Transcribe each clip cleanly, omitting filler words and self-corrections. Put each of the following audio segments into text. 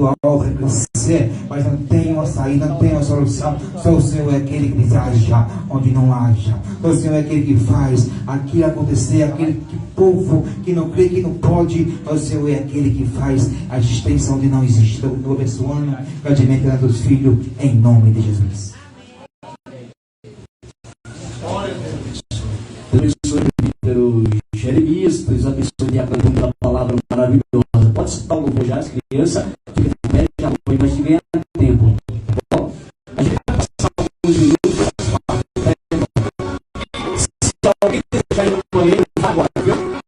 tua obra crescer, mas não tem uma saída, não tem uma solução. Só o Senhor é aquele que haja onde não haja. Só o Senhor é aquele que faz aquilo acontecer, aquele que povo que não crê que não pode. O Senhor é aquele que faz a existência onde não existe. Estou abençoando, alimentando os filhos em nome de Jesus. Deus abençoe pelo Jeremias, Deus abençoe a canção da palavra maravilhosa. Pode citar o louvor já, as crianças, fica de pé, já foi, mas se ganhar tempo. Tá bom? A gente vai passar alguns minutos. Se alguém desejar ir no banheiro, agora, viu?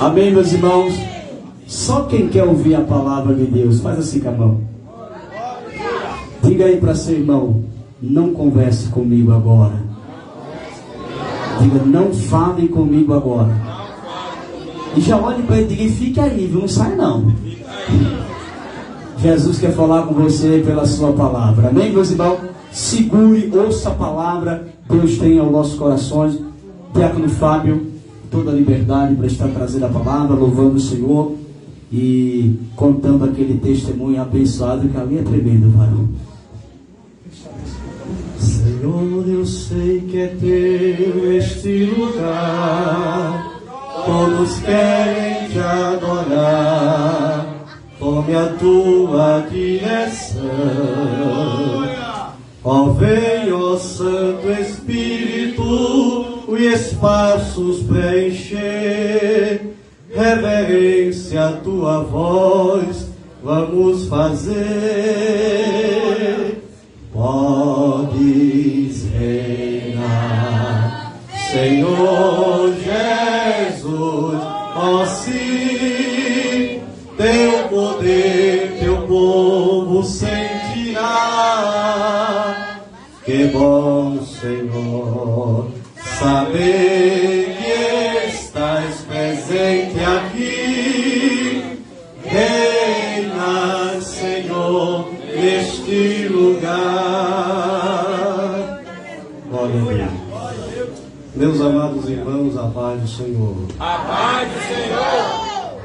Amém, meus irmãos? Só quem quer ouvir a palavra de Deus, faz assim com a mão. Diga aí para seu irmão, não converse comigo agora. Diga, não fale comigo agora. E já olhe para ele e diga, fique aí, viu? Não sai não. Jesus quer falar com você pela sua palavra. Amém, meus irmãos? Segure, ouça a palavra. Deus tem aos nossos corações. Diácono Fábio, toda a liberdade para estar trazendo a palavra, louvando o Senhor e contando aquele testemunho abençoado, que ali é tremendo, varão. Senhor, eu sei que é teu este lugar, todos querem te adorar, tome a tua direção. Ó vem, ó Santo Espírito, os espaços preencher, reverência a tua voz, vamos fazer. Podes reinar, Senhor Jesus, ó sim, teu poder, teu povo sentirá. Que bom, Senhor, saber que estás presente aqui. Reina, Senhor, neste lugar. Glória a Deus. Meus amados irmãos, a paz do Senhor. A paz do Senhor.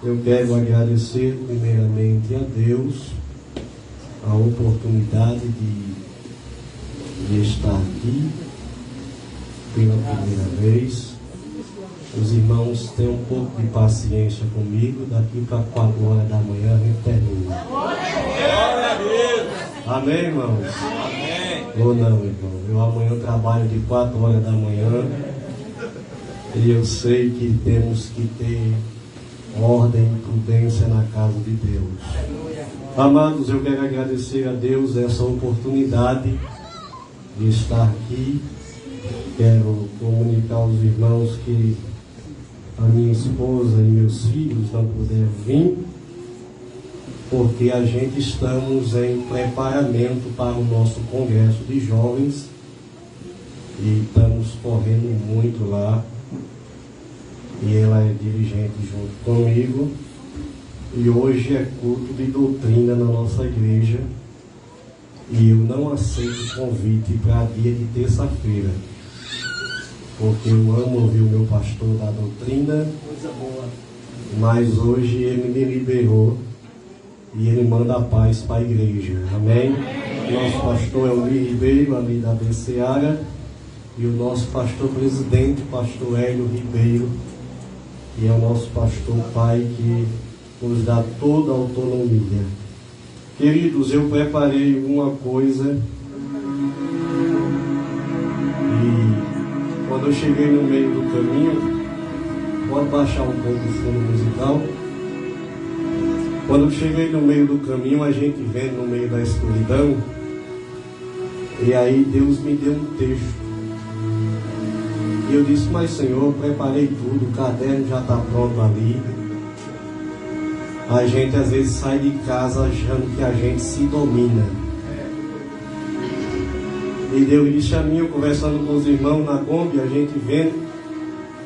Eu quero agradecer primeiramente a Deus a oportunidade de estar aqui pela primeira vez. Os irmãos têm um pouco de paciência comigo. Daqui para 4 horas da manhã a gente termina. Glória a Deus. Amém, irmãos? Amém. Ou não, irmão? Eu amanhã trabalho de 4 horas da manhã. E eu sei que temos que ter ordem e prudência na casa de Deus. Amados, eu quero agradecer a Deus essa oportunidade de estar aqui. Quero comunicar aos irmãos que a minha esposa e meus filhos não puderam vir, porque a gente estamos em preparamento para o nosso congresso de jovens e estamos correndo muito lá. E ela é dirigente junto comigo. E hoje é culto de doutrina na nossa igreja. E eu não aceito convite para dia de terça-feira, porque eu amo ouvir o meu pastor da doutrina. Mas hoje ele me liberou e ele manda a paz para a igreja. Amém? Nosso pastor é o Luiz Ribeiro, ali da BCAra, e o nosso pastor presidente, pastor Hélio Ribeiro, que é o nosso pastor pai, que nos dá toda a autonomia. Queridos, eu preparei uma coisa e quando eu cheguei no meio do caminho, pode baixar um pouco o fundo musical. Quando eu cheguei no meio do caminho, a gente vem no meio da escuridão, e aí Deus me deu um texto. E eu disse, mas Senhor, eu preparei tudo, o caderno já está pronto ali. A gente às vezes sai de casa achando que a gente se domina. E Deus disse a mim, eu conversando com os irmãos na Kombi, a gente vendo,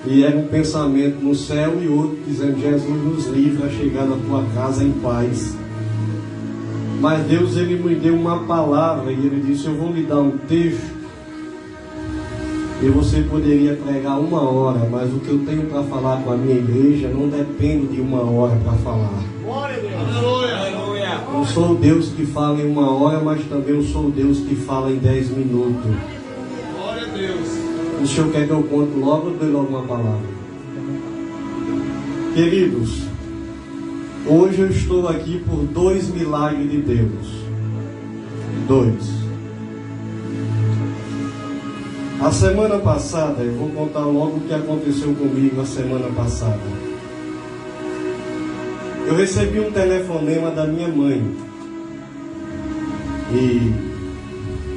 e era um pensamento no céu e outro dizendo, Jesus nos livra a chegar na tua casa em paz. Mas Deus, ele me deu uma palavra e ele disse, eu vou lhe dar um texto e você poderia pregar 1 hora, mas o que eu tenho para falar com a minha igreja não depende de 1 hora para falar. Glória a Deus. Aleluia. Eu sou o Deus que fala em 1 hora, mas também eu sou o Deus que fala em 10 minutos. Glória a Deus. O Senhor quer que eu conte logo ou dê logo uma palavra? Queridos, hoje eu estou aqui por 2 milagres de Deus. 2. A semana passada, eu vou contar logo o que aconteceu comigo a semana passada. Eu recebi um telefonema da minha mãe. E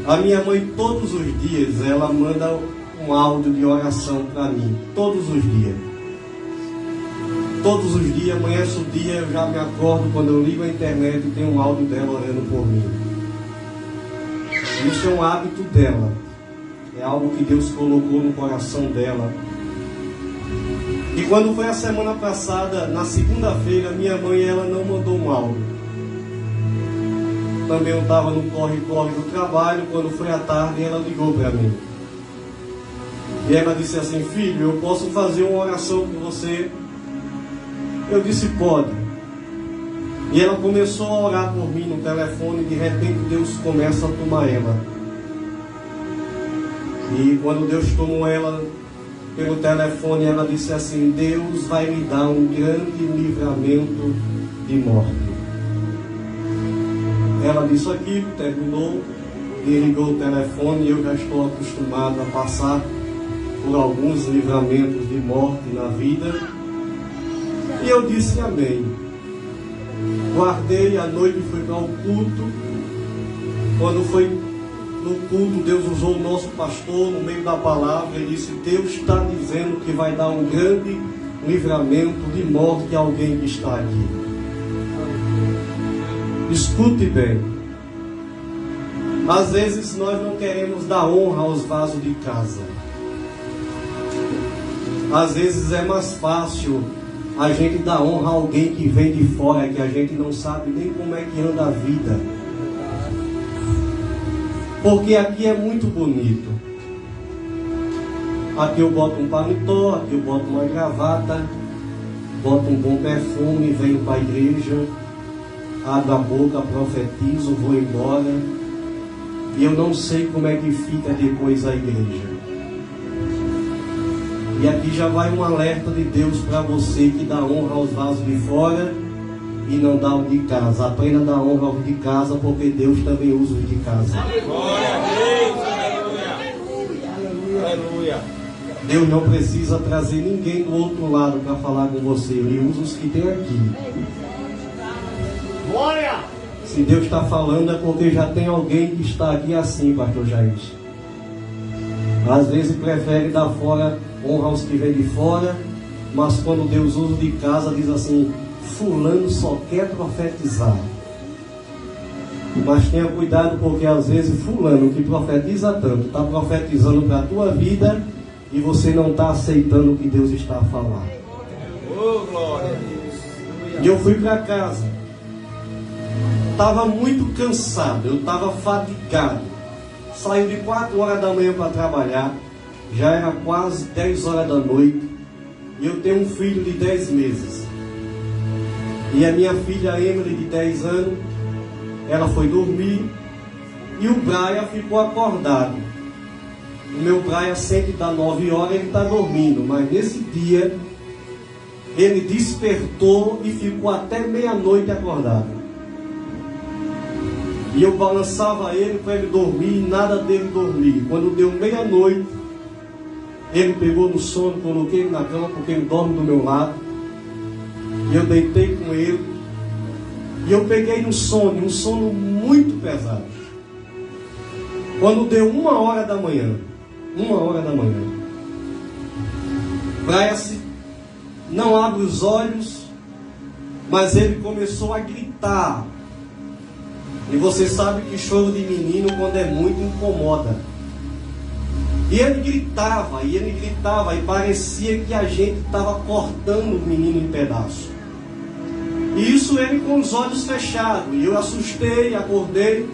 a minha mãe, todos os dias, ela manda um áudio de oração para mim. Todos os dias. todos os dias, amanhece o dia, eu já me acordo, quando eu ligo a internet e tem um áudio dela orando por mim. Isso é um hábito dela. É algo que Deus colocou no coração dela. E quando foi a semana passada, na segunda-feira, minha mãe, ela não mandou um áudio. Também eu estava no corre-corre do trabalho. Quando foi à tarde, ela ligou para mim. E ela disse assim: filho, eu posso fazer uma oração por você? Eu disse: pode. E ela começou a orar por mim no telefone. De repente Deus começa a tomar ela. E quando Deus tomou ela pelo telefone, ela disse assim: Deus vai me dar um grande livramento de morte. Ela disse aquilo, terminou, desligou o telefone. E eu já estou acostumado a passar por alguns livramentos de morte na vida. E eu disse amém. Guardei a noite e fui para o culto. Quando foi no culto, Deus usou o nosso pastor no meio da palavra e disse: Deus está dizendo que vai dar um grande livramento de morte a alguém que está aqui. Escute bem. Às vezes nós não queremos dar honra aos vasos de casa. Às vezes é mais fácil a gente dar honra a alguém que vem de fora, que a gente não sabe nem como é que anda a vida. Porque aqui é muito bonito. Aqui eu boto um paletó, aqui eu boto uma gravata, boto um bom perfume, venho para a igreja, abro a boca, profetizo, vou embora. E eu não sei como é que fica depois a igreja. E aqui já vai um alerta de Deus para você que dá honra aos vasos de fora e não dá o de casa. Aprenda a dar honra aos de casa, porque Deus também usa os de casa. Glória a Deus, aleluia. Aleluia. Deus não precisa trazer ninguém do outro lado para falar com você. Ele usa os que tem aqui. Glória. Se Deus está falando é porque já tem alguém que está aqui assim, pastor Jair. Às vezes prefere dar fora, honra aos que vêm de fora, mas quando Deus usa de casa, diz assim: fulano só quer profetizar. Mas tenha cuidado, porque às vezes fulano que profetiza tanto, está profetizando para a tua vida e você não está aceitando o que Deus está a falar. Oh, glória a Deus. E eu fui para casa. Estava muito cansado, eu estava fadigado. Saí de 4 horas da manhã para trabalhar, já era quase 10 horas da noite, e eu tenho um filho de 10 meses. E a minha filha Emily, de 10 anos, ela foi dormir, e o Brian ficou acordado. O meu Brian sempre dá 9 horas, ele está dormindo, mas nesse dia, ele despertou e ficou até meia-noite acordado. E eu balançava ele para ele dormir e nada dele dormir. Quando deu meia-noite, ele pegou no sono, coloquei ele na cama porque ele dorme do meu lado. E eu deitei com ele. E eu peguei um sono muito pesado. Quando deu 1 hora da manhã, Brian não abre os olhos, mas ele começou a gritar. E você sabe que choro de menino, quando é muito, incomoda. E ele gritava, e parecia que a gente estava cortando o menino em pedaços. E isso ele com os olhos fechados. E eu assustei, acordei,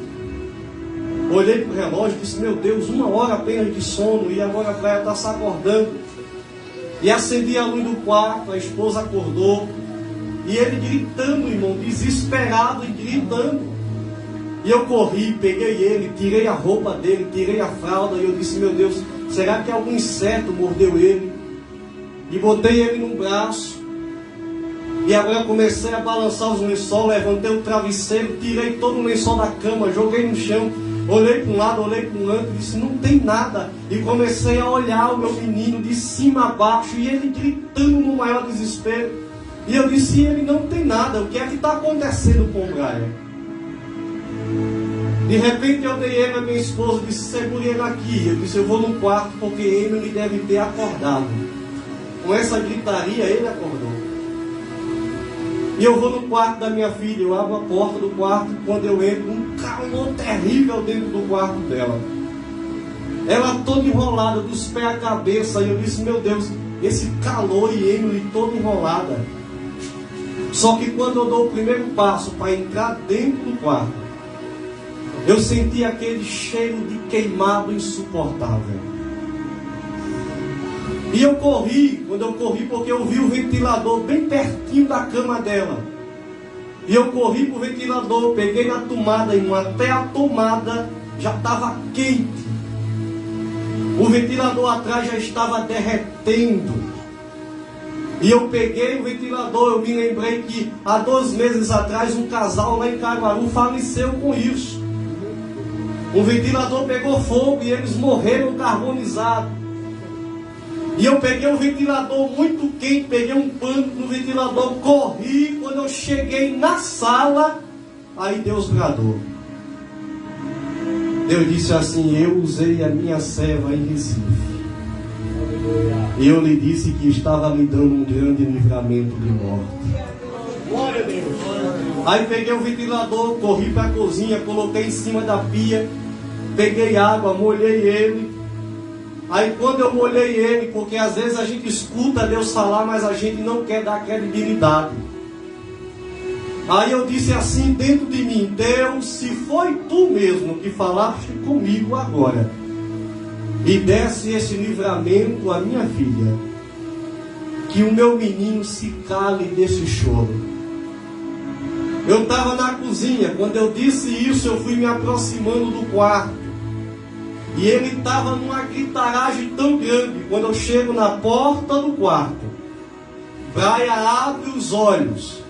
olhei para o relógio e disse: meu Deus, 1 hora apenas de sono, e agora a Praia está se acordando. E acendi a luz do quarto, a esposa acordou, e ele gritando, irmão, desesperado e gritando. E eu corri, peguei ele, tirei a roupa dele, tirei a fralda, e eu disse: meu Deus, será que algum inseto mordeu ele? E botei ele no braço. E agora comecei a balançar os lençóis, levantei o travesseiro, tirei todo o lençol da cama, joguei no chão, olhei para um lado, olhei para o outro, disse: não tem nada. E comecei a olhar o meu menino de cima a baixo, e ele gritando no maior desespero. E eu disse: ele não tem nada, o que é que está acontecendo com o Brian? De repente eu dei ele a minha esposa, disse: segure ele aqui. Eu disse: eu vou no quarto, porque ele deve ter acordado. Com essa gritaria ele acordou. E eu vou no quarto da minha filha, eu abro a porta do quarto, quando eu entro, um calor terrível dentro do quarto dela. Ela toda enrolada, dos pés à cabeça, e eu disse, meu Deus, esse calor e Emily toda enrolada. Só que quando eu dou o primeiro passo para entrar dentro do quarto, eu senti aquele cheiro de queimado insuportável. E eu corri, quando eu corri, porque eu vi o ventilador bem pertinho da cama dela. E eu corri para o ventilador, peguei na tomada, e até a tomada já estava quente. O ventilador atrás já estava derretendo. E eu peguei o ventilador, eu me lembrei que há 2 meses atrás um casal lá em Caruaru faleceu com isso. O ventilador pegou fogo e eles morreram carbonizados. E eu peguei um ventilador muito quente, peguei um pano no ventilador, corri. Quando eu cheguei na sala, aí Deus bradou. Deus disse assim, eu usei a minha serva em Recife. E eu lhe disse que estava me dando um grande livramento de morte. Glória a Deus. Aí peguei o ventilador, corri para a cozinha, coloquei em cima da pia, peguei água, molhei ele. Aí quando eu molhei ele, porque às vezes a gente escuta Deus falar, mas a gente não quer dar credibilidade. Aí eu disse assim dentro de mim, Deus, se foi tu mesmo que falaste comigo agora, e desse esse livramento à minha filha, que o meu menino se cale desse choro. Eu estava na cozinha, quando eu disse isso, eu fui me aproximando do quarto. E ele estava numa gritaragem tão grande. Quando eu chego na porta do quarto, Braia abre os olhos.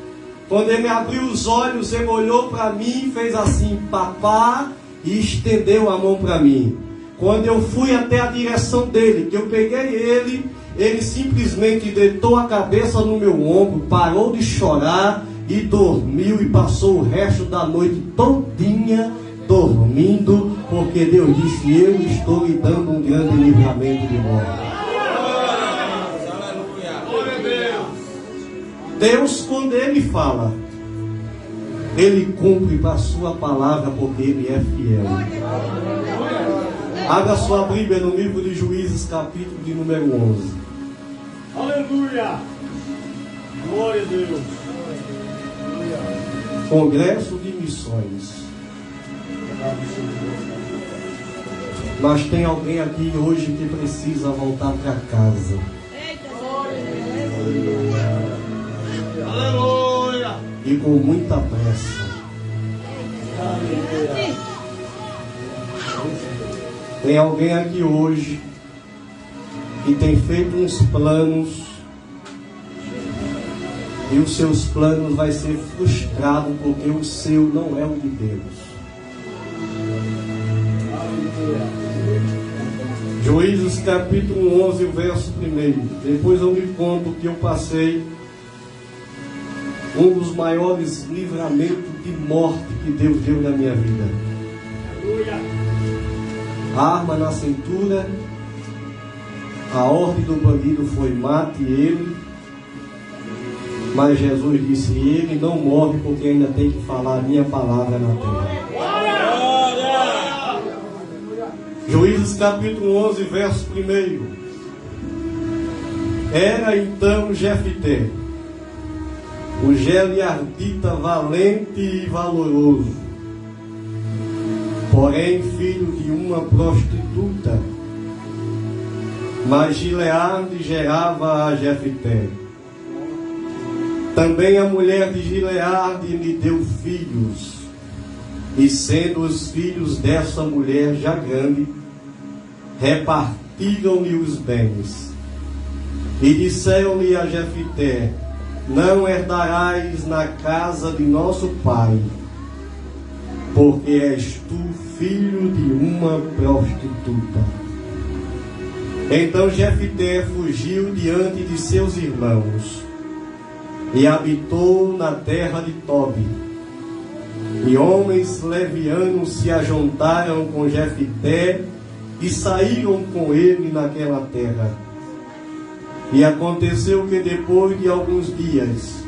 Quando ele abriu os olhos, ele olhou para mim e fez assim, papá, e estendeu a mão para mim. Quando eu fui até a direção dele, que eu peguei ele simplesmente deitou a cabeça no meu ombro, parou de chorar e dormiu, e passou o resto da noite todinha dormindo, porque Deus disse, eu estou lhe dando um grande livramento de morte. Deus, quando Ele fala, Ele cumpre para a sua palavra, porque Ele é fiel. Abra sua Bíblia no livro de Juízes, capítulo de número 11. Aleluia! Glória a Deus! Congresso de Missões. Mas tem alguém aqui hoje que precisa voltar para casa. Aleluia! E com muita pressa. Tem alguém aqui hoje que tem feito uns planos, e os seus planos vai ser frustrado porque o seu não é o de Deus. Juízes capítulo 11, verso 1. Depois eu me conto que eu passei um dos maiores livramentos de morte que Deus deu na minha vida. A arma na cintura, a ordem do bandido foi mate ele, mas Jesus disse, ele não morre porque ainda tem que falar a minha palavra na terra. Juízes capítulo 11, verso 1. Era então Jefté, o Geliardita, valente e valoroso, porém filho de uma prostituta. Mas Gileade gerava a Jefté. Também a mulher de Gileade lhe deu filhos, e sendo os filhos dessa mulher já grande, repartiram-lhe os bens. E disseram-lhe a Jefté, não herdarás na casa de nosso pai, porque és tu filho de uma prostituta. Então Jefté fugiu diante de seus irmãos, e habitou na terra de Tobi. E homens levianos se ajuntaram com Jefté e saíram com ele naquela terra. E aconteceu que depois de alguns dias,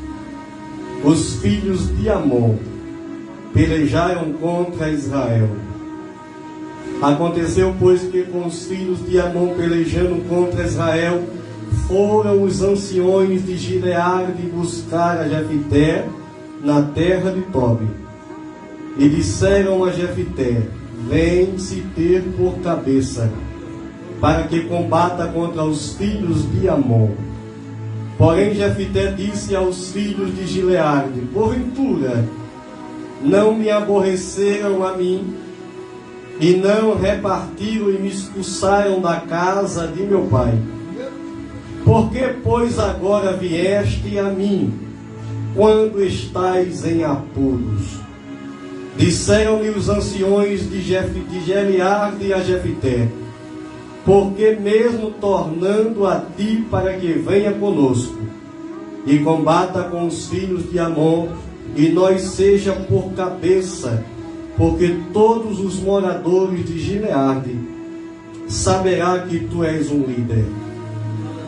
os filhos de Amon pelejaram contra Israel. Aconteceu, pois, que com os filhos de Amon pelejando contra Israel, foram os anciões de Gileade buscar a Jefité na terra de Tobi. E disseram a Jefité: vem-se ter por cabeça, para que combata contra os filhos de Amon. Porém Jefité disse aos filhos de Gileade: porventura não me aborreceram a mim, e não repartiram e me expulsaram da casa de meu pai? Por que, pois, agora vieste a mim, quando estais em apuros? Disseram-lhe os anciões de Gileade a Jefité: porque mesmo tornando a ti para que venha conosco, e combata com os filhos de Amon, e nós seja por cabeça, porque todos os moradores de Gileade saberá que tu és um líder.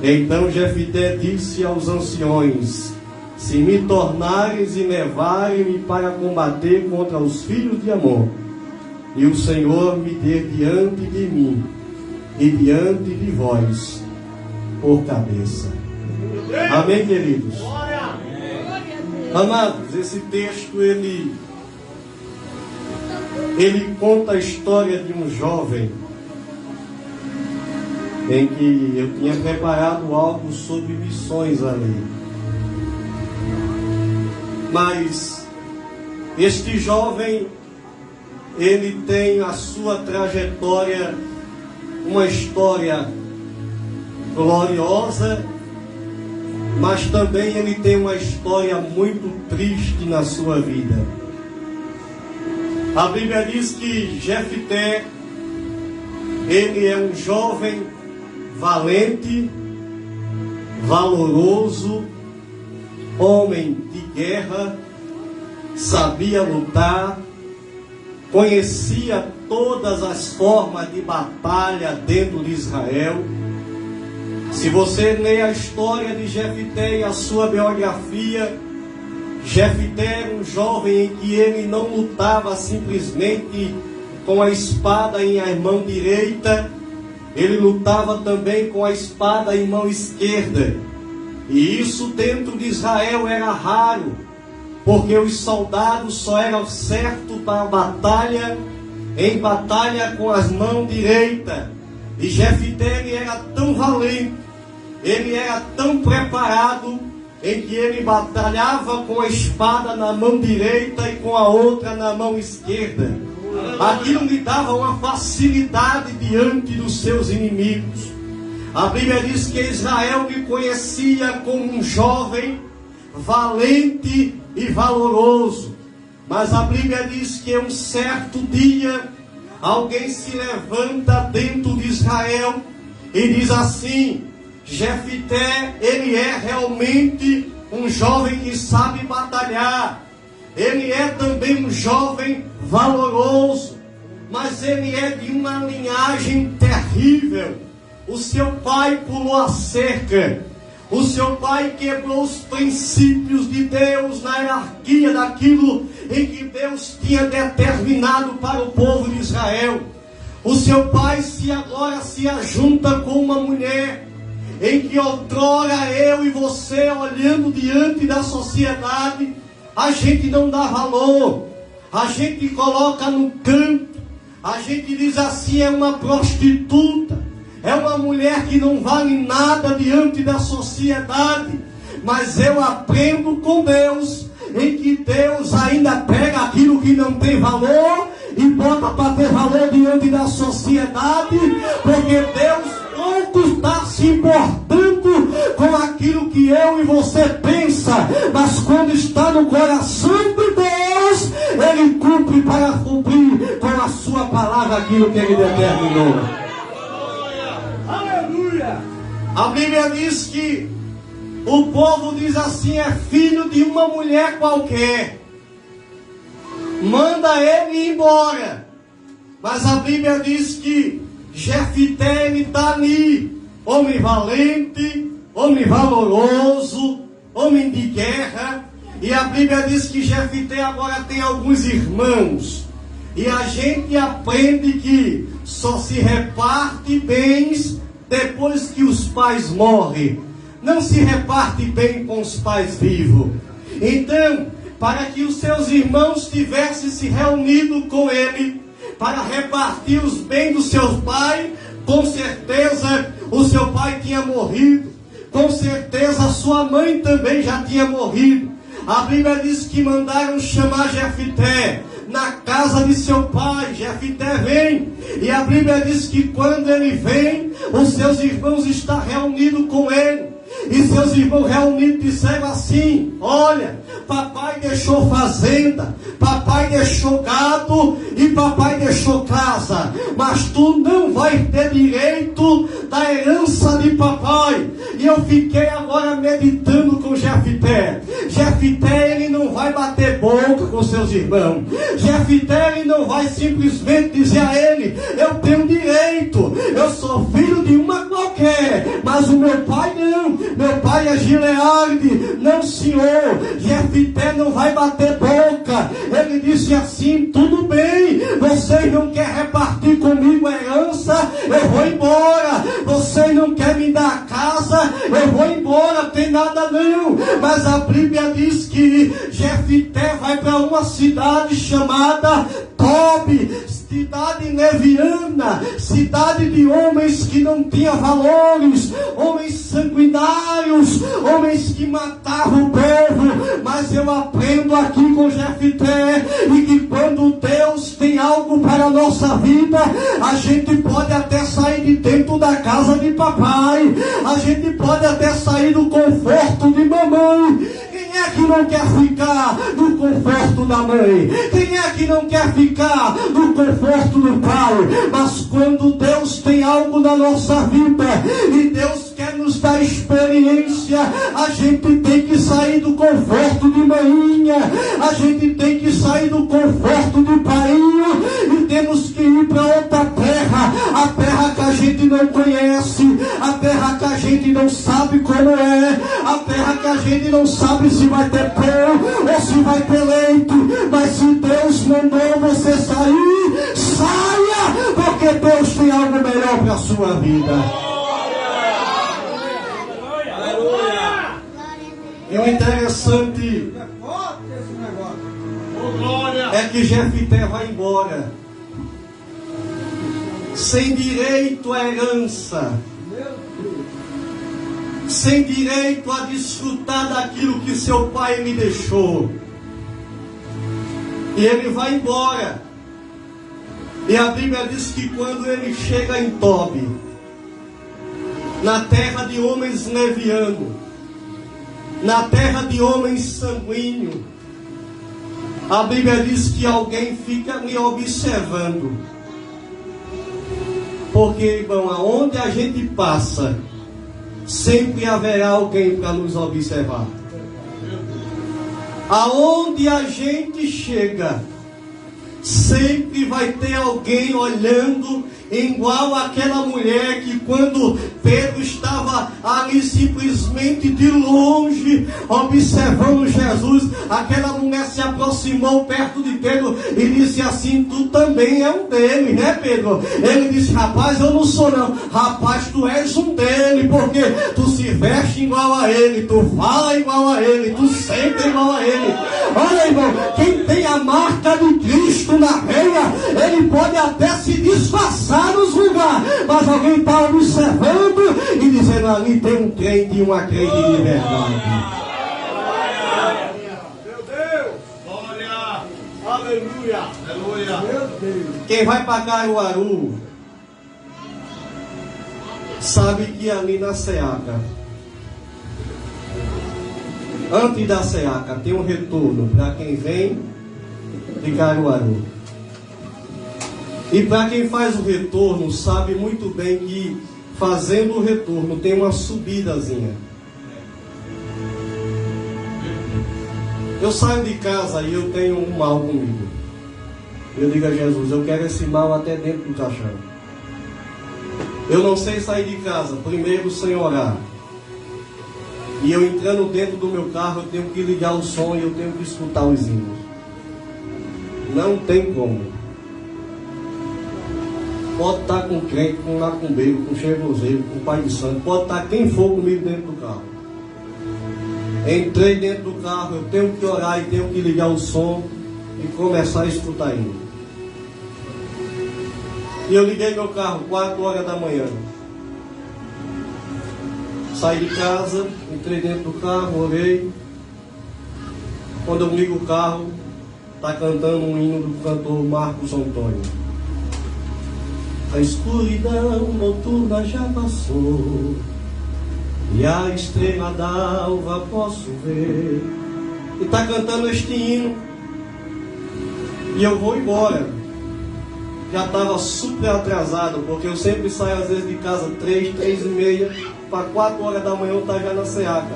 Então Jefité disse aos anciões: se me tornares e levarem-me para combater contra os filhos de Amon, e o Senhor me der diante de mim e diante de vós por cabeça. Amém, queridos? Amados, esse texto ele conta a história de um jovem em que eu tinha preparado algo sobre missões ali. Mas este jovem, ele tem a sua trajetória, uma história gloriosa, mas também ele tem uma história muito triste na sua vida. A Bíblia diz que Jefité, ele é um jovem valente, valoroso, homem de guerra, sabia lutar, conhecia todas as formas de batalha dentro de Israel. Se você lê a história de Jefité e a sua biografia, Jefité era um jovem em que ele não lutava simplesmente com a espada em mão direita, ele lutava também com a espada em mão esquerda. E isso dentro de Israel era raro, porque os soldados só eram certos para a batalha, em batalha com as mãos direitas. E Jefité, ele era tão valente, ele era tão preparado, em que ele batalhava com a espada na mão direita e com a outra na mão esquerda. Aquilo lhe dava uma facilidade diante dos seus inimigos. A Bíblia diz que Israel lhe conhecia como um jovem valente e valoroso. Mas a Bíblia diz que um certo dia alguém se levanta dentro de Israel e diz assim: Jefité, ele é realmente um jovem que sabe batalhar. Ele é também um jovem valoroso, mas ele é de uma linhagem terrível. O seu pai pulou a cerca. O seu pai quebrou os princípios de Deus na hierarquia daquilo em que Deus tinha determinado para o povo de Israel. O seu pai agora se ajunta com uma mulher em que outrora eu e você, olhando diante da sociedade, a gente não dá valor, a gente coloca no canto, a gente diz assim: é uma prostituta, é uma mulher que não vale nada diante da sociedade. Mas eu aprendo com Deus, em que Deus ainda pega aquilo que não tem valor e bota para ter valor diante da sociedade, porque Deus pouco está se importando com aquilo que eu e você pensa, mas quando está no coração de Deus, Ele cumpre para cumprir com a sua palavra aquilo que Ele determinou. Aleluia! A Bíblia diz que o povo diz assim: é filho de uma mulher qualquer, manda ele ir embora. Mas a Bíblia diz que Jefité, ele está ali, homem valente, homem valoroso, homem de guerra. E a Bíblia diz que Jefité agora tem alguns irmãos. E a gente aprende que só se reparte bens depois que os pais morrem. Não se reparte bem com os pais vivos. Então, para que os seus irmãos tivessem se reunido com ele, para repartir os bens do seu pai, com certeza o seu pai tinha morrido. Com certeza a sua mãe também já tinha morrido. A Bíblia diz que mandaram chamar Jefité na casa de seu pai. Jefité vem, e a Bíblia diz que quando ele vem, os seus irmãos estão reunidos com ele. E seus irmãos reunidos disseram assim: olha, papai deixou fazenda, papai deixou gado e papai deixou casa, mas tu não vai ter direito da herança de papai. E eu fiquei agora meditando com Jefité. Jefité, ele não vai bater boca com seus irmãos. Jefité, ele não vai simplesmente dizer a ele: eu tenho direito, eu sou filho de uma qualquer, mas o meu pai não. Meu pai é Gileade. Não, senhor. Jefité não vai bater boca. Ele disse assim: tudo bem, vocês não querem repartir comigo a herança, eu vou embora. Vocês não querem me dar a casa, eu vou embora. Tem nada não. Mas a Bíblia diz que Jefité vai para uma cidade chamada Tobi, cidade neviana, cidade de homens que não tinham valores, homens sanguinários, homens que matavam o povo. Mas eu aprendo aqui com Jefité, e que quando Deus tem algo para a nossa vida, a gente pode até sair de dentro da casa de papai, a gente pode até sair do conforto de mamãe. Quem é que não quer ficar no conforto da mãe? Quem é que não quer ficar no conforto do pai? Mas quando Deus tem algo na nossa vida e Deus quer nos dar experiência, a gente tem que sair do conforto de maninha, a gente tem que sair do conforto de painho e temos que ir para outra terra, a terra que a gente não conhece, a terra que a gente não sabe como é, a terra que a gente não sabe se vai ter pão ou se vai ter leite. Mas se Deus mandou você sair, saia, porque Deus tem algo melhor para a sua vida. E o interessante é que Jefité vai embora sem direito à herança, sem direito a desfrutar daquilo que seu pai lhe deixou. E ele vai embora. E a Bíblia diz que quando ele chega em Tobi, na terra de homens levianos, na terra de homens sanguíneos, a Bíblia diz que alguém fica me observando. Porque, irmão, aonde a gente passa, sempre haverá alguém para nos observar. Aonde a gente chega, sempre vai ter alguém olhando, igual aquela mulher que quando Pedro estava ali simplesmente de longe observando Jesus, aquela mulher se aproximou perto de Pedro e disse assim: tu também é um dele, né, Pedro? Ele disse: rapaz, eu não sou não. Rapaz, tu és um dele, porque tu se veste igual a ele, tu fala igual a ele, tu sente igual a ele. Olha, irmão, quem tem a marca de Cristo na veia, ele pode até se disfarçar nos lugares, mas alguém está observando e dizendo: ali tem um crente e uma crente de verdade. Meu Deus! Glória! Aleluia! Aleluia! Meu Deus! Quem vai para Caruaru sabe que ali na Seaca, antes da Seaca, tem um retorno para quem vem de Caruaru. E para quem faz o retorno, sabe muito bem que fazendo o retorno tem uma subidazinha. Eu saio de casa e eu tenho um mal comigo. Eu digo a Jesus: eu quero esse mal até dentro do caixão. Eu não sei sair de casa primeiro sem orar. E eu entrando dentro do meu carro, eu tenho que ligar o som e eu tenho que escutar os hinos. Não tem como. Pode estar com crente, com macumbeiro, com cheiroseiro, com pai de santo, pode estar quem for comigo dentro do carro. Entrei dentro do carro, eu tenho que orar e tenho que ligar o som e começar a escutar hino. E eu liguei meu carro 4 horas da manhã. Saí de casa, entrei dentro do carro, orei. Quando eu ligo o carro, está cantando um hino do cantor Marcos Antônio. A escuridão noturna já passou e a estrela d'alva posso ver. E está cantando este hino. E eu vou embora. Já estava super atrasado, porque eu sempre saio às vezes de casa 3, 3h30, para 4 horas da manhã eu estou já na SEACA.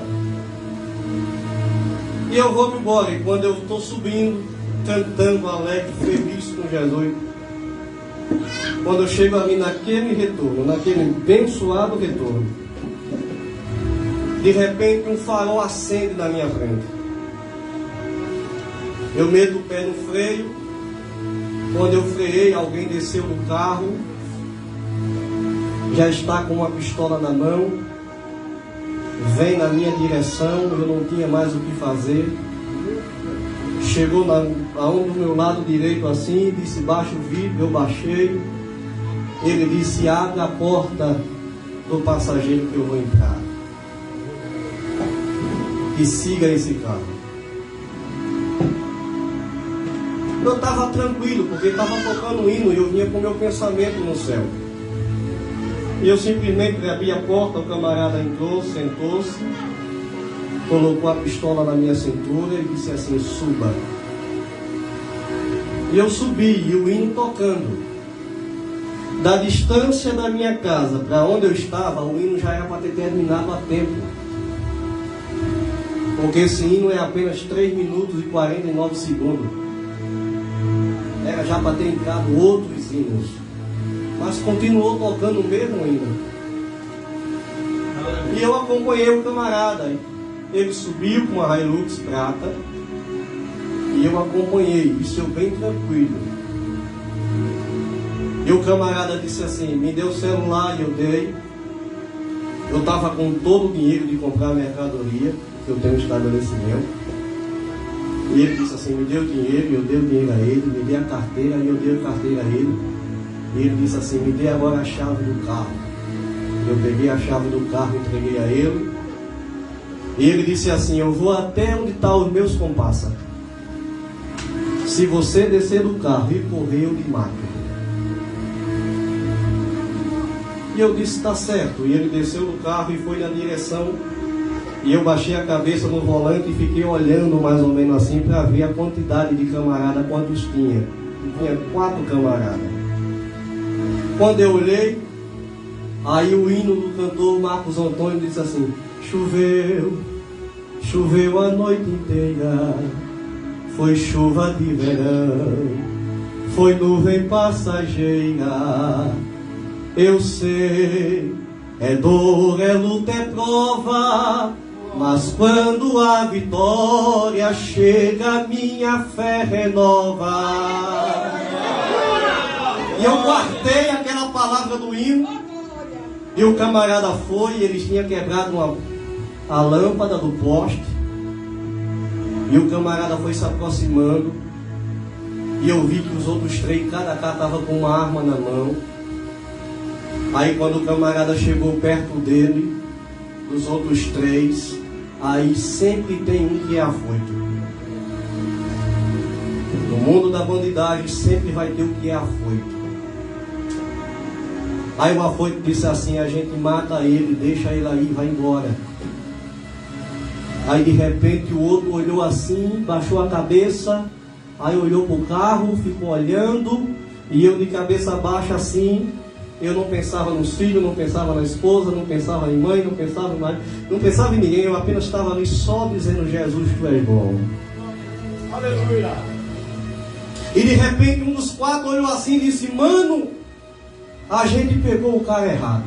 E eu vou embora. E quando eu estou subindo, cantando alegre, feliz com Jesus, quando eu chego ali naquele retorno, naquele abençoado retorno, de repente um farol acende na minha frente. Eu meto o pé no freio. Quando eu freiei, alguém desceu do carro, já está com uma pistola na mão, vem na minha direção, eu não tinha mais o que fazer. Chegou do meu lado direito assim, disse baixa o vidro, eu baixei. Ele disse abre a porta do passageiro que eu vou entrar. E siga esse carro. Eu estava tranquilo, porque estava tocando hino e eu vinha com o meu pensamento no céu. E eu simplesmente abri a porta, o camarada entrou, sentou-se, colocou a pistola na minha cintura e disse assim, suba. E eu subi, e o hino tocando. Da distância da minha casa para onde eu estava, o hino já era para ter terminado a tempo. Porque esse hino é apenas 3 minutos e 49 segundos. Era já para ter entrado outros hinos. Mas continuou tocando o mesmo hino. E eu acompanhei o camarada. Ele subiu com uma Hilux prata. E eu acompanhei. Isso eu bem tranquilo. E o camarada disse assim, me deu o celular e eu dei. Eu estava com todo o dinheiro de comprar mercadoria, que eu tenho um estabelecimento. E ele disse assim, me deu o dinheiro, e eu dei o dinheiro a ele, me dei a carteira, e eu dei a carteira a ele. E ele disse assim, me dê agora a chave do carro. Eu peguei a chave do carro e entreguei a ele. E ele disse assim, eu vou até onde estão os meus comparsas. Se você descer do carro e correr, eu lhe mato. E eu disse, está certo. E ele desceu do carro e foi na direção. E eu baixei a cabeça no volante e fiquei olhando mais ou menos assim para ver a quantidade de camarada, quantos tinha. E tinha 4 camaradas. Quando eu olhei, aí o hino do cantor Marcos Antônio disse assim, choveu, choveu a noite inteira, foi chuva de verão, foi nuvem passageira. Eu sei, é dor, é luta, é prova, mas quando a vitória chega, minha fé renova. E eu guardei aquela palavra do hino, e o camarada foi, e eles tinham quebrado a lâmpada do poste, e o camarada foi se aproximando, e eu vi que os outros 3, cada cara estava com uma arma na mão. Aí quando o camarada chegou perto dele, dos outros 3, aí sempre tem um que é afoito. No mundo da bandidagem sempre vai ter o que é afoito. Aí o afoito disse assim, a gente mata ele, deixa ele aí e vai embora. Aí de repente o outro olhou assim, baixou a cabeça, aí olhou para o carro, ficou olhando, e eu de cabeça baixa assim. Eu não pensava nos filhos, não pensava na esposa, não pensava em mãe, não pensava em marido, não pensava em ninguém, eu apenas estava ali só dizendo, Jesus, tu és bom. Aleluia. E de repente um dos 4 olhou assim e disse, mano, a gente pegou o cara errado.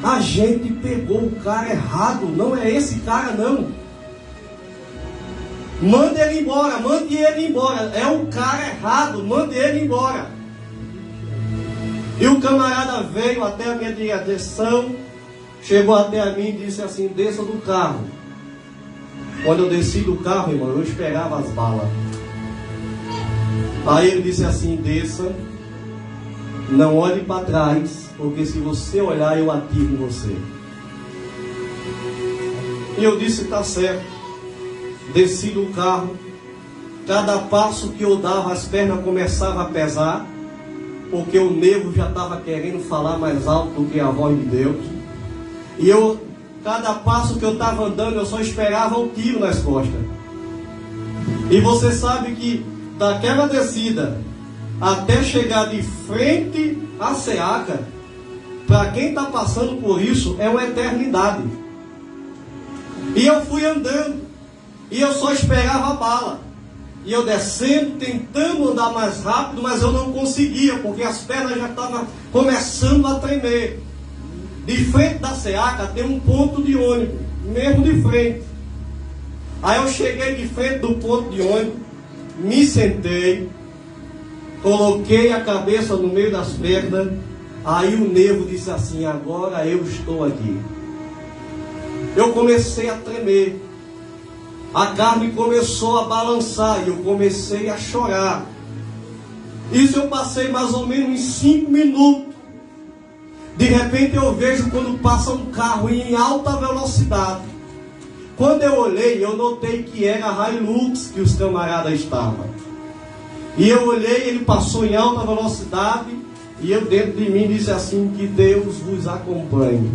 A gente pegou o cara errado. Não é esse cara, não. Mande ele embora, mande ele embora. É o cara errado, mande ele embora. E o camarada veio até a minha direção, chegou até a mim e disse assim: desça do carro. Quando eu desci do carro, irmão, eu esperava as balas. Aí ele disse assim: desça, não olhe para trás, porque se você olhar eu atiro em você. E eu disse: tá certo. Desci do carro. Cada passo que eu dava, as pernas começavam a pesar, porque o nervo já estava querendo falar mais alto do que a voz de Deus. E cada passo que eu estava andando, eu só esperava um tiro nas costas. E você sabe que daquela descida até chegar de frente à Seaca, para quem está passando por isso, é uma eternidade. E eu fui andando, e eu só esperava a bala. E eu descendo, tentando andar mais rápido, mas eu não conseguia, porque as pernas já estavam começando a tremer. De frente da Seaca tem um ponto de ônibus, mesmo de frente. Aí eu cheguei de frente do ponto de ônibus, me sentei, coloquei a cabeça no meio das pernas. Aí o nervo disse assim: agora eu estou aqui. Eu comecei a tremer. A carne começou a balançar e eu comecei a chorar. Isso eu passei mais ou menos uns 5 minutos. De repente eu vejo quando passa um carro em alta velocidade. Quando eu olhei, eu notei que era a Hilux que os camaradas estavam. E eu olhei, ele passou em alta velocidade. E eu dentro de mim disse assim: que Deus vos acompanhe.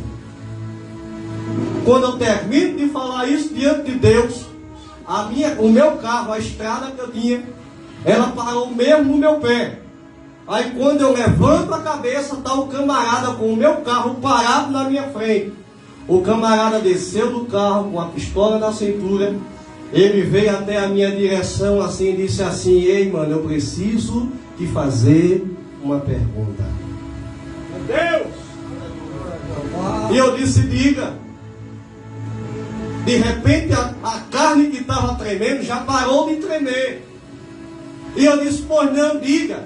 Quando eu termino de falar isso diante de Deus, o meu carro, a estrada que eu tinha, ela parou mesmo no meu pé. Aí quando eu levanto a cabeça, está o camarada com o meu carro parado na minha frente. O camarada desceu do carro com a pistola na cintura. Ele veio até a minha direção assim e disse assim: ei, mano, eu preciso te fazer uma pergunta. Meu Deus! E eu disse: diga. De repente a carne que estava tremendo já parou de tremer. E eu disse: pois não, diga.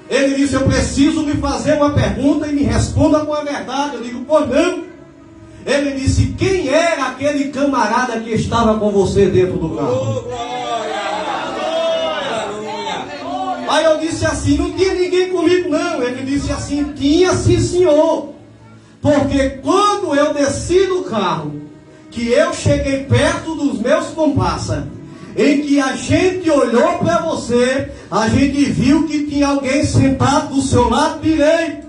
Ele disse: eu preciso lhe fazer uma pergunta e me responda com a verdade. Eu digo: pois não. Ele disse: quem era aquele camarada que estava com você dentro do carro? Aí eu disse assim: não tinha ninguém comigo não. Ele disse assim: tinha sim, senhor. Porque quando eu desci do carro, que eu cheguei perto dos meus comparsas, em que a gente olhou para você, a gente viu que tinha alguém sentado do seu lado direito.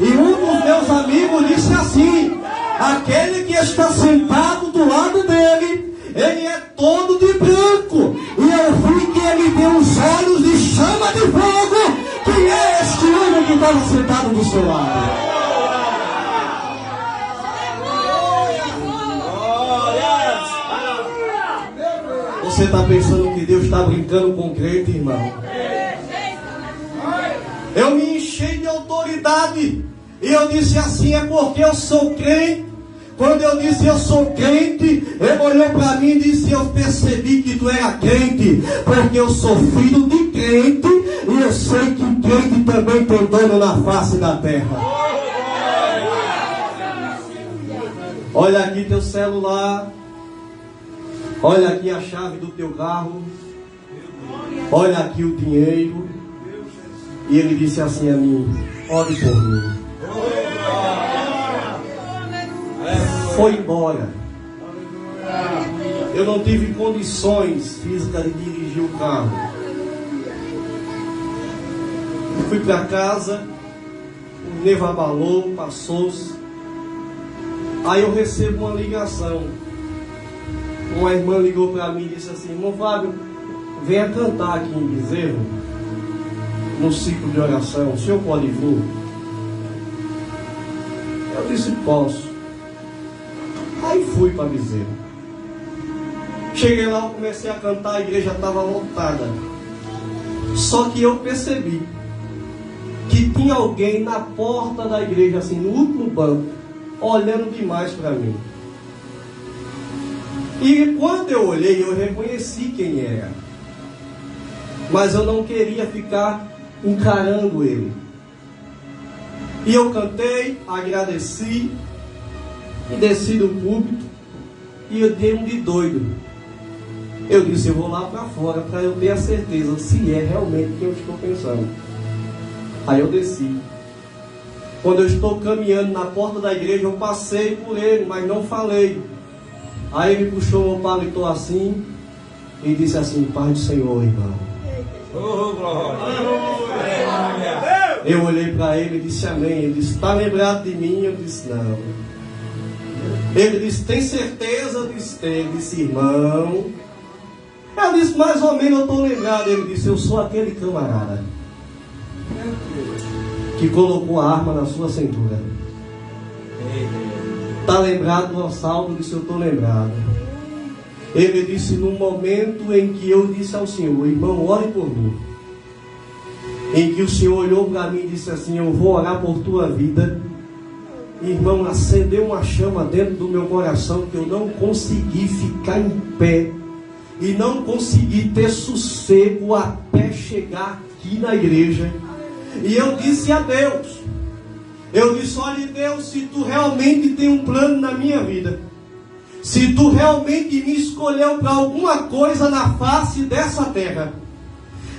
E um dos meus amigos disse assim: aquele que está sentado do lado dele, ele é todo de branco. E eu vi que ele tem os olhos de chama de fogo. Quem é este homem que estava sentado do seu lado? Você está pensando que Deus está brincando com o crente, irmão? Eu me enchi de autoridade. E eu disse assim: é porque eu sou crente. Quando eu disse eu sou crente, ele olhou para mim e disse: eu percebi que tu era crente, porque eu sou filho de crente, e eu sei que crente também tem dono na face da terra. Olha aqui teu celular. Olha aqui a chave do teu carro. Olha aqui o dinheiro. E ele disse assim a mim: ore por mim. Foi embora. Eu não tive condições físicas de dirigir o carro. Fui para casa. O nervo abalou, passou-se. Aí eu recebo uma ligação. Uma irmã ligou para mim e disse assim: irmão Fábio, venha cantar aqui em Bezerro, no ciclo de oração, o senhor pode vir? Eu disse: posso. Aí fui para Bezerro. Cheguei lá, eu comecei a cantar, a igreja estava lotada. Só que eu percebi que tinha alguém na porta da igreja, assim, no último banco, olhando demais para mim. E quando eu olhei, eu reconheci quem era. Mas eu não queria ficar encarando ele. E eu cantei, agradeci, e desci do púlpito, e eu dei um de doido. Eu disse, eu vou lá para fora para eu ter a certeza se é realmente quem eu estou pensando. Aí eu desci. Quando eu estou caminhando na porta da igreja, eu passei por ele, mas não falei. Aí ele puxou meu paletó assim e disse assim, paz do Senhor, irmão. Eu olhei para ele e disse amém. Ele disse, está lembrado de mim? Eu disse, não. Ele disse, tem certeza? Eu disse, tem. Ele disse, irmão. Eu disse, mais ou menos eu estou lembrado. Ele disse, eu sou aquele camarada que colocou a arma na sua cintura. Está lembrado do assalto? Eu disse, eu estou lembrado. Ele disse, no momento em que eu disse ao Senhor, irmão, ore por mim, em que o Senhor olhou para mim e disse assim, eu vou orar por tua vida, irmão, acendeu uma chama dentro do meu coração que eu não consegui ficar em pé e não consegui ter sossego até chegar aqui na igreja. E eu disse a Deus, eu disse, olha Deus, se tu realmente tem um plano na minha vida, se tu realmente me escolheu para alguma coisa na face dessa terra,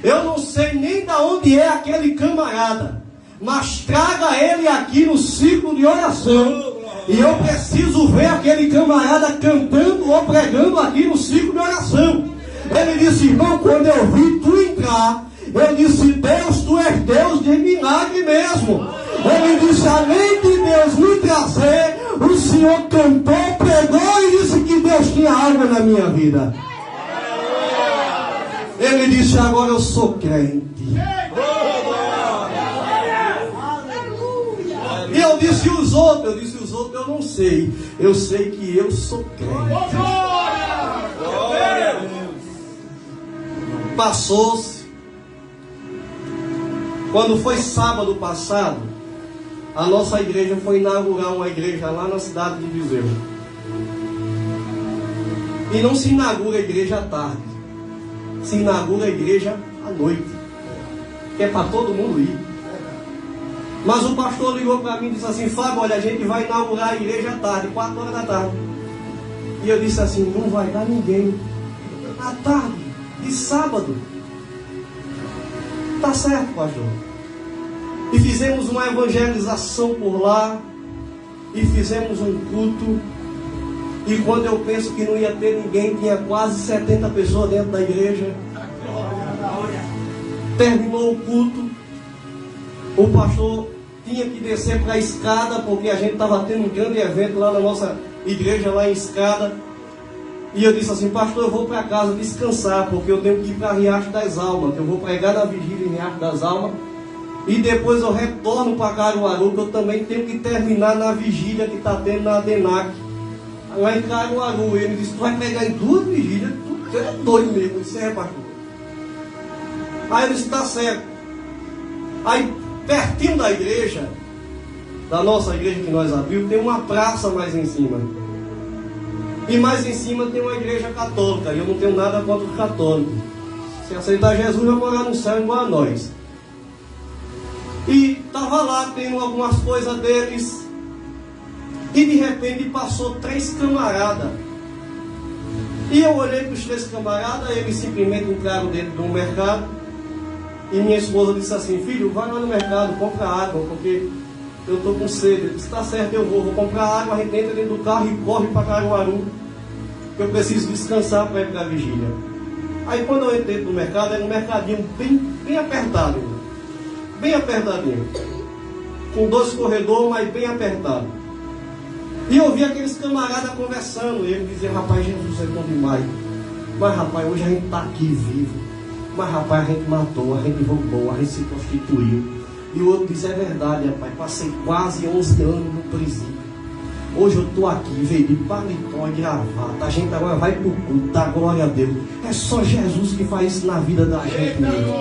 eu não sei nem de onde é aquele camarada, mas traga ele aqui no círculo de oração, e eu preciso ver aquele camarada cantando ou pregando aqui no círculo de oração. Ele disse, irmão, quando eu vi tu entrar, eu disse, Deus, tu és Deus de milagre mesmo. Ele disse, além de Deus me trazer, o Senhor cantou, pregou e disse que Deus tinha algo na minha vida. Ele disse, agora eu sou crente. E eu disse, os outros? Eu disse, os outros eu não sei. Eu sei que eu sou crente. Passou-se. Quando foi sábado passado, a nossa igreja foi inaugurar uma igreja lá na cidade de Bezerra. E não se inaugura a igreja à tarde, se inaugura a igreja à noite, que é para todo mundo ir. Mas o pastor ligou para mim e disse assim, Fábio, olha, a gente vai inaugurar a igreja à tarde, 4 horas da tarde. E eu disse assim, não vai dar ninguém. À tarde, de sábado. Tá certo, pastor. E fizemos uma evangelização por lá, e fizemos um culto, e quando eu penso que não ia ter ninguém, tinha quase 70 pessoas dentro da igreja. Terminou o culto, o pastor tinha que descer para a escada, porque a gente estava tendo um grande evento lá na nossa igreja, lá em Escada. E eu disse assim, pastor, eu vou para casa descansar, porque eu tenho que ir para Riacho das Almas, que eu vou pregar na vigília em Riacho das Almas, e depois eu retorno para Caruaru, que eu também tenho que terminar na vigília que está tendo na Adenac, lá em Caruaru. Ele disse, tu vai pregar em 2 vigílias? Tu é doido mesmo. Eu disse, é, pastor. Aí ele disse, está certo. Aí, pertinho da igreja, da nossa igreja que nós abrimos, tem uma praça mais em cima. E mais em cima tem uma igreja católica. E eu não tenho nada contra os católicos. Se aceitar Jesus, vai morar no céu igual a nós. E estava lá, tendo algumas coisas deles. E de repente passou 3 camaradas. E eu olhei para os 3 camaradas, eles simplesmente entraram dentro de um mercado. E minha esposa disse assim, filho, vai lá no mercado, compra água, porque eu estou com sede. Eu disse, está certo, eu vou comprar água. A gente entra dentro do carro e corre para Caruaru, que eu preciso descansar para ir para a vigília. Aí quando eu entrei no mercado, era um mercadinho bem apertado, bem apertadinho, com 2 corredores, mas bem apertado. E eu vi aqueles camaradas conversando, e ele dizia, rapaz, Jesus é bom demais, mas rapaz, hoje a gente está aqui vivo. Mas rapaz, a gente matou, a gente roubou, a gente se prostituiu. E o outro diz, é verdade, rapaz, passei quase 11 anos no presídio. Hoje eu estou aqui, veio de paletó e gravata. A gente agora vai pro culto, dá glória a Deus. É só Jesus que faz isso na vida da gente mesmo.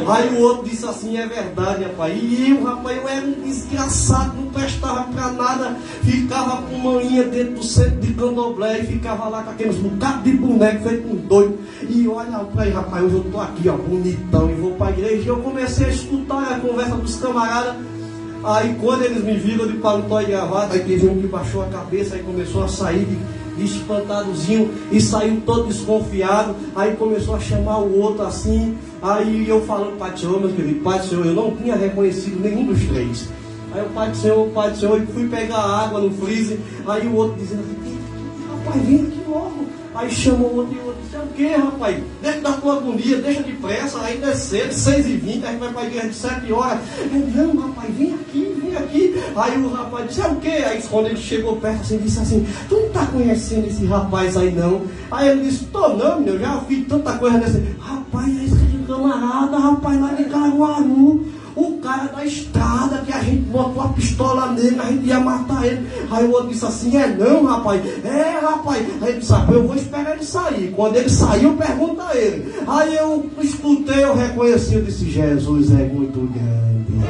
Aí o outro disse assim, é verdade, rapaz. E eu, rapaz, eu era um desgraçado, não prestava pra nada. Ficava com manhinha dentro do centro de candomblé e ficava lá com aqueles bocados de boneco feito um doido. E olha pra aí, rapaz, hoje eu estou aqui, ó, bonitão, e vou pra igreja. E eu comecei a escutar a conversa dos camaradas. Aí quando eles me viram de paletó e gravata, aí teve um que baixou a cabeça e começou a sair de espantadozinho e saiu todo desconfiado. Aí começou a chamar o outro assim. Aí eu falando, Pai do Senhor, meu querido, Pai do Senhor, eu não tinha reconhecido nenhum dos três. Aí o Pai do Senhor, e fui pegar água no freezer. Aí o outro dizendo assim, rapaz, vem aqui logo. Aí chamou o outro e o outro disse, é o que, rapaz? Deixa da tua agonia, deixa depressa, ainda é cedo, 6h20, a gente vai para a igreja de 7 horas. Eu, não, rapaz, vem aqui. Aí o rapaz disse, é o que? Aí quando ele chegou perto assim, disse assim, tu não tá conhecendo esse rapaz aí não? Aí ele disse, tô não, meu, já fiz tanta coisa desse. Rapaz, é esse de camarada, rapaz, lá de Caruaru. O cara da estrada, que a gente botou a pistola nele, a gente ia matar ele. Aí o outro disse assim, é não, rapaz. É, rapaz. Aí ele disse, eu vou esperar ele sair. Quando ele saiu, pergunta a ele. Aí eu escutei, eu reconheci, eu disse, Jesus é muito grande.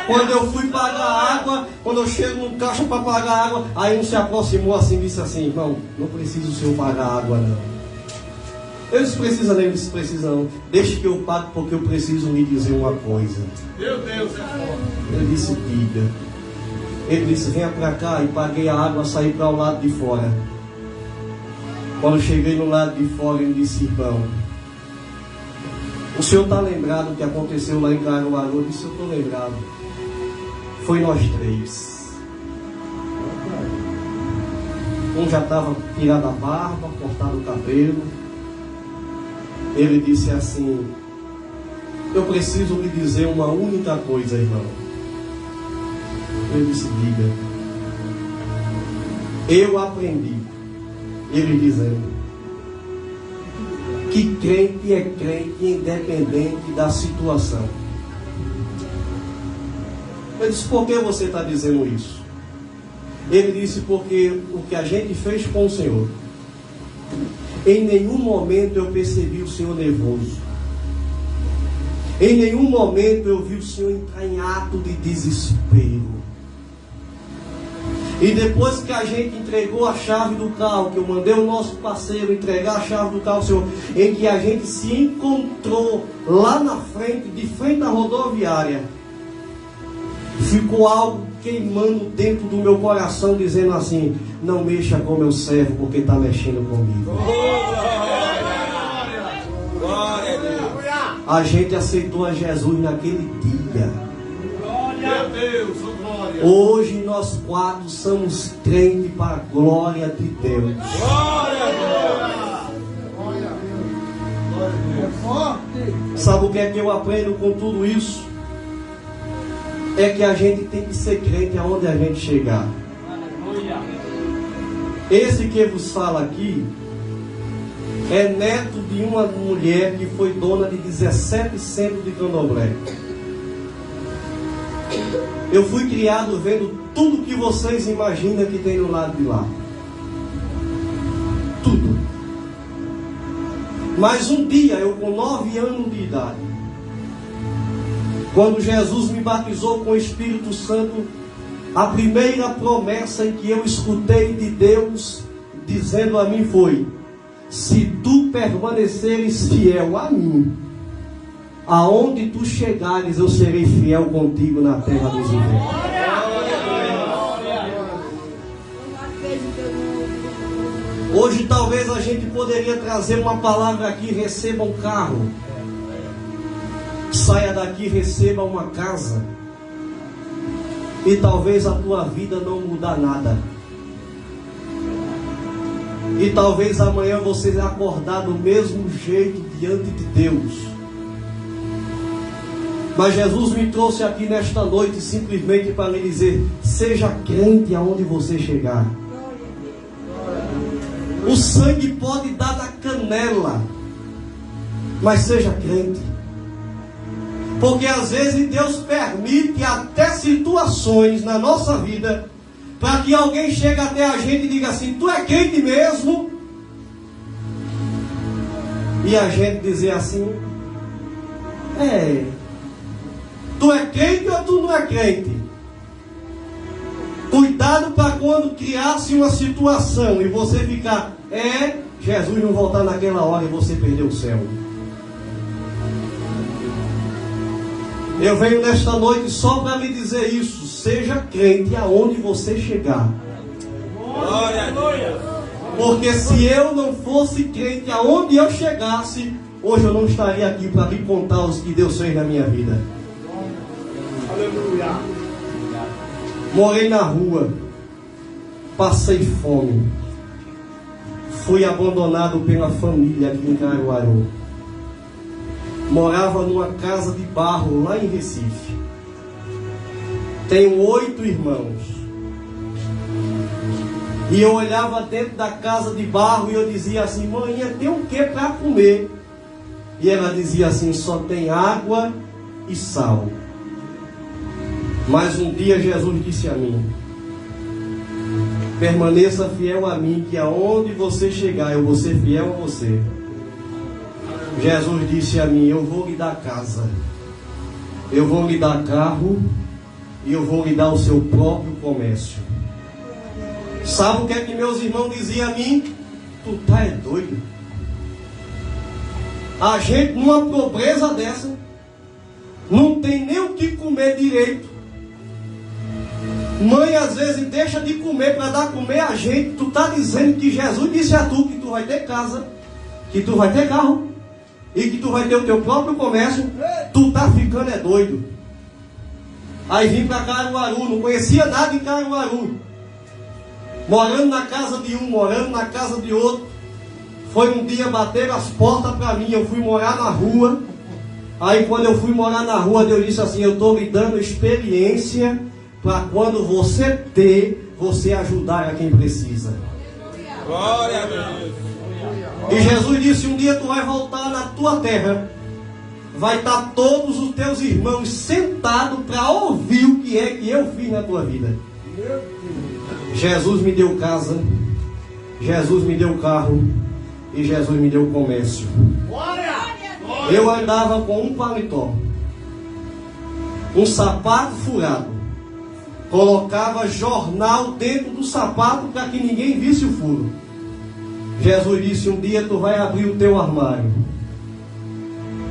Quando eu fui pagar água, quando eu chego no caixa para pagar água, aí um se aproximou assim e disse assim, irmão, não precisa o senhor pagar água não. Eles precisam, eles precisam. Deixe que eu pague porque eu preciso lhe dizer uma coisa. Meu Deus, é forte. Ele disse, diga. Ele disse, venha para cá, e paguei a água, saí para o lado de fora. Quando eu cheguei no lado de fora, ele disse, irmão, o senhor está lembrado do que aconteceu lá em Caruaru? Eu disse, eu estou lembrado. Foi nós três. Um já estava tirado a barba, cortado o cabelo. Ele disse assim, eu preciso lhe dizer uma única coisa, irmão. Ele disse, diga. Eu aprendi, ele dizendo, que crente é crente independente da situação. Eu disse, por que você está dizendo isso? Ele disse, porque o que a gente fez com o Senhor, em nenhum momento eu percebi o Senhor nervoso. Em nenhum momento eu vi o Senhor entrar em ato de desespero. E depois que a gente entregou a chave do carro, que eu mandei o nosso parceiro entregar a chave do carro, Senhor, em que a gente se encontrou lá na frente, de frente à rodoviária, ficou algo queimando dentro do meu coração, dizendo assim, não mexa com meu servo, porque está mexendo comigo. Glória a Deus. A gente aceitou a Jesus naquele dia. Glória a Deus, glória. Hoje nós quatro somos crentes para a glória de Deus. Glória a Deus. Sabe o que é que eu aprendo com tudo isso? É que a gente tem que ser crente aonde a gente chegar. Esse que vos fala aqui é neto de uma mulher que foi dona de 17 centros de candomblé. Eu fui criado vendo tudo que vocês imaginam que tem no lado de lá. Tudo. Mas um dia, eu com 9 anos de idade, quando Jesus me batizou com o Espírito Santo, a primeira promessa em que eu escutei de Deus dizendo a mim foi: se tu permaneceres fiel a mim, aonde tu chegares, eu serei fiel contigo na terra dos viventes. Hoje talvez a gente poderia trazer uma palavra aqui: receba um carro, saia daqui, receba uma casa, e talvez a tua vida não mudar nada. E talvez amanhã você acordar do mesmo jeito diante de Deus. Mas Jesus me trouxe aqui nesta noite simplesmente para lhe dizer: seja crente aonde você chegar. O sangue pode dar da canela, mas seja crente. Porque às vezes Deus permite até situações na nossa vida para que alguém chegue até a gente e diga assim: tu é crente mesmo? E a gente dizer assim: tu é crente ou tu não é crente? Cuidado para quando criar-se uma situação e você ficar: Jesus não voltar naquela hora e você perder o céu. Eu venho nesta noite só para lhe dizer isso: seja crente aonde você chegar. Glória a Deus. Porque se eu não fosse crente aonde eu chegasse, hoje eu não estaria aqui para lhe contar os que Deus fez na minha vida. Aleluia. Morei na rua, passei fome, fui abandonado pela família aqui em Caruaru. Morava numa casa de barro lá em Recife. Tenho 8 irmãos. E eu olhava dentro da casa de barro e eu dizia assim: mãe, tem o que para comer? E ela dizia assim: só tem água e sal. Mas um dia Jesus disse a mim: permaneça fiel a mim, que aonde você chegar eu vou ser fiel a você. Jesus disse a mim: eu vou lhe dar casa, eu vou lhe dar carro e eu vou lhe dar o seu próprio comércio. Sabe o que é que meus irmãos diziam a mim? Tu tá doido? A gente numa pobreza dessa não tem nem o que comer direito. Mãe às vezes deixa de comer para dar comer a gente. Tu tá dizendo que Jesus disse a tu que tu vai ter casa, que tu vai ter carro e que tu vai ter o teu próprio comércio? Tu tá ficando doido. Aí vim para Caruaru, não conhecia nada em Caruaru, morando na casa de um, morando na casa de outro. Foi um dia bater as portas para mim, eu fui morar na rua. Aí quando eu fui morar na rua, Deus disse assim: eu estou lhe dando experiência para quando você ter, você ajudar a quem precisa. Glória a Deus. E Jesus disse: um dia tu vai voltar na tua terra, vai estar todos os teus irmãos sentados para ouvir o que é que eu fiz na tua vida. Jesus me deu casa, Jesus me deu carro e Jesus me deu comércio. Eu andava com um paletó, um sapato furado, colocava jornal dentro do sapato para que ninguém visse o furo. Jesus disse: um dia tu vai abrir o teu armário,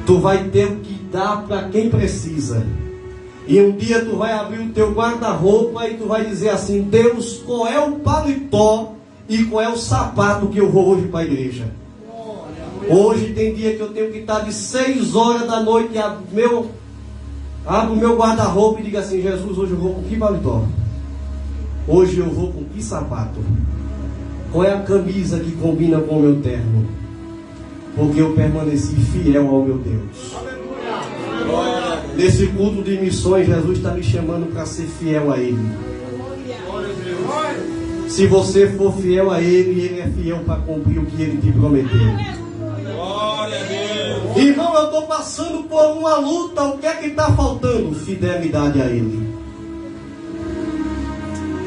tu vai ter o que dar para quem precisa. E um dia tu vai abrir o teu guarda-roupa e tu vai dizer assim: Deus, qual é o paletó e qual é o sapato que eu vou hoje para a igreja? Hoje tem dia que eu tenho que estar de 6 horas da noite, abro o meu guarda-roupa e digo assim: Jesus, hoje eu vou com que paletó? Hoje eu vou com que sapato? Qual é a camisa que combina com o meu terno? Porque eu permaneci fiel ao meu Deus. Nesse culto de missões, Jesus está me chamando para ser fiel a Ele. Se você for fiel a Ele, Ele é fiel para cumprir o que Ele te prometeu. Glória a Deus. Irmão, eu estou passando por uma luta. O que é que está faltando? Fidelidade a Ele.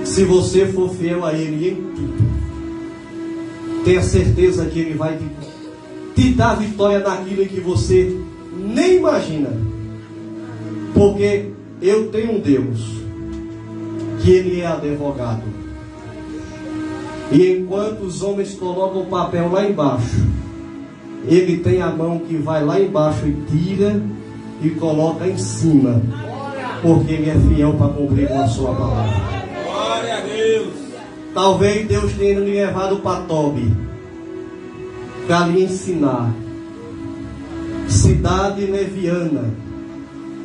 Se você for fiel a Ele em tudo, tenha certeza que Ele vai te dar vitória naquilo em que você nem imagina. Porque eu tenho um Deus que Ele é advogado. E enquanto os homens colocam o papel lá embaixo, Ele tem a mão que vai lá embaixo e tira e coloca em cima. Porque Ele é fiel para cumprir com a sua palavra. Glória a Deus. Talvez Deus tenha me levado para Tobi para lhe ensinar. Cidade leviana,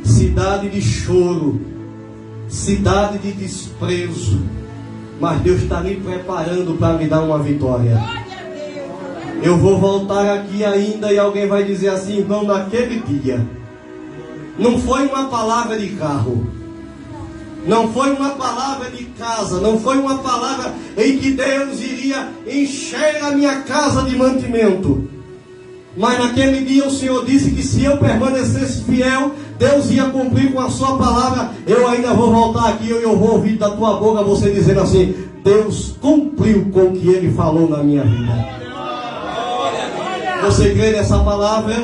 cidade de choro, cidade de desprezo, mas Deus está me preparando para me dar uma vitória. Eu vou voltar aqui ainda e alguém vai dizer assim: irmão, naquele dia não foi uma palavra de carro, não foi uma palavra de casa, não foi uma palavra em que Deus iria encher a minha casa de mantimento. Mas naquele dia o Senhor disse que se eu permanecesse fiel, Deus ia cumprir com a sua palavra. Eu ainda vou voltar aqui e eu vou ouvir da tua boca você dizendo assim: Deus cumpriu com o que Ele falou na minha vida. Você crê nessa palavra?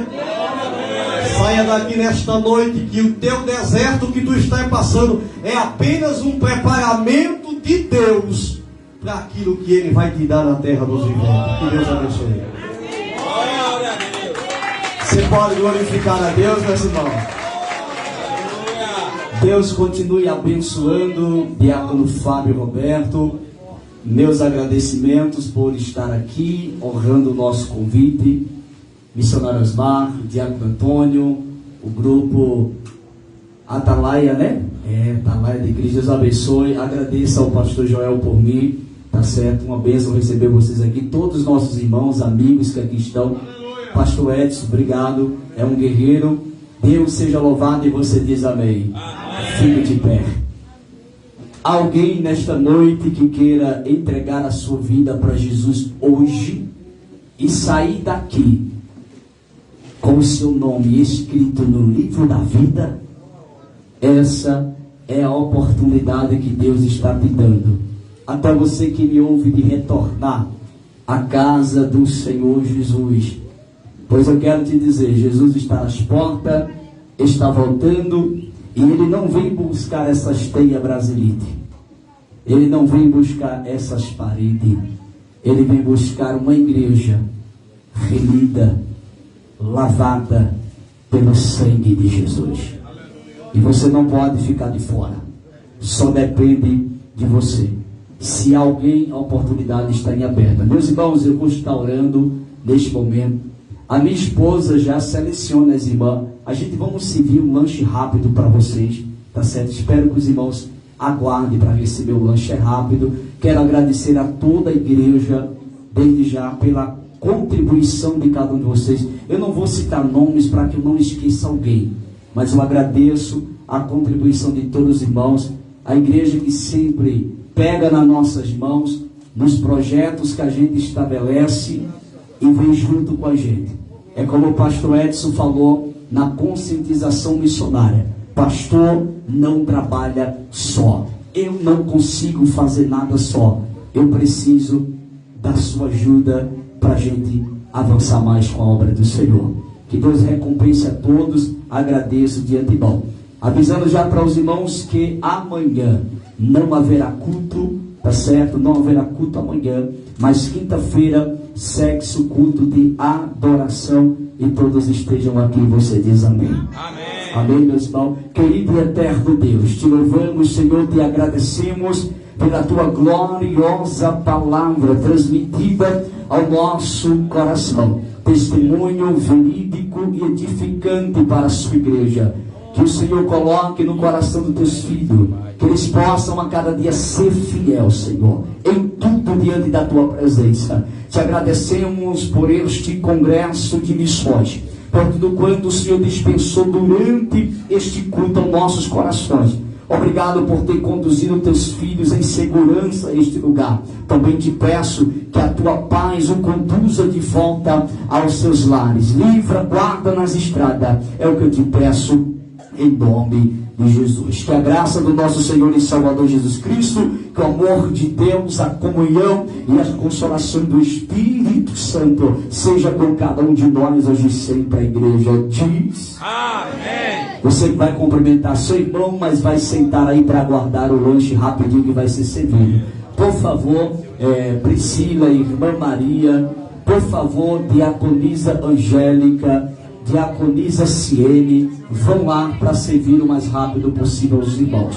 Saia daqui nesta noite que o teu deserto que tu está passando é apenas um preparamento de Deus para aquilo que Ele vai te dar na terra dos viventes. Que Deus abençoe. Você pode glorificar a Deus, meus irmãos. Deus continue abençoando Diácono Fábio Roberto. Meus agradecimentos por estar aqui, honrando o nosso convite. Missionário Osmar, Diácono Antônio, o grupo Atalaia, né? Atalaia de Cristo. Deus abençoe. Agradeço ao pastor Joel por mim, tá certo? Uma bênção receber vocês aqui, todos os nossos irmãos, amigos que aqui estão. Pastor Edson, obrigado. É um guerreiro. Deus seja louvado. E você diz amém. Fique de pé. Alguém nesta noite que queira entregar a sua vida para Jesus hoje e sair daqui com o seu nome escrito no livro da vida, essa é a oportunidade que Deus está te dando. Até você que me ouve, de retornar à casa do Senhor Jesus. Pois eu quero te dizer, Jesus está às portas, está voltando, e Ele não vem buscar essas teias brasileiras. Ele não vem buscar essas paredes. Ele vem buscar uma igreja remida, lavada pelo sangue de Jesus. E você não pode ficar de fora. Só depende de você. Se alguém, a oportunidade está em aberta. Meus irmãos, eu vou estar orando neste momento. A minha esposa já seleciona as irmãs. A gente vamos servir um lanche rápido para vocês, tá certo? Espero que os irmãos aguardem para receber o lanche rápido. Quero agradecer a toda a igreja, desde já, pela contribuição de cada um de vocês. Eu não vou citar nomes para que eu não esqueça alguém, mas eu agradeço a contribuição de todos os irmãos. A igreja que sempre pega nas nossas mãos, nos projetos que a gente estabelece e vem junto com a gente. É como o pastor Edson falou na conscientização missionária: pastor não trabalha só. Eu não consigo fazer nada só. Eu preciso da sua ajuda para a gente avançar mais com a obra do Senhor. Que Deus recompense a todos. Agradeço de antemão. Avisando já para os irmãos que amanhã não haverá culto, tá certo? Não haverá culto amanhã, mas quinta-feira sexo, culto de adoração, e todos estejam aqui. Você diz amém. Amém. Amém, meus irmãos. Querido e eterno Deus, te louvamos, Senhor, te agradecemos pela tua gloriosa palavra transmitida ao nosso coração. Testemunho verídico e edificante para a sua igreja. Que o Senhor coloque no coração dos teus filhos, que eles possam a cada dia ser fiel, Senhor, em tudo diante da tua presença. Te agradecemos por este congresso de missões, por tudo quanto o Senhor dispensou durante este culto aos nossos corações. Obrigado por ter conduzido teus filhos em segurança a este lugar. Também te peço que a tua paz o conduza de volta aos seus lares. Livra, guarda nas estradas. É o que eu te peço em nome de Jesus. Que a graça do nosso Senhor e Salvador Jesus Cristo, que o amor de Deus, a comunhão e a consolação do Espírito Santo seja com cada um de nós hoje e sempre. A igreja diz Amém. Você vai cumprimentar seu irmão, mas vai sentar aí para aguardar o lanche rapidinho que vai ser servido. Por favor, Priscila, irmã Maria, por favor, diaconisa Angélica, diaconisa Ciene, vão lá para servir o mais rápido possível aos irmãos.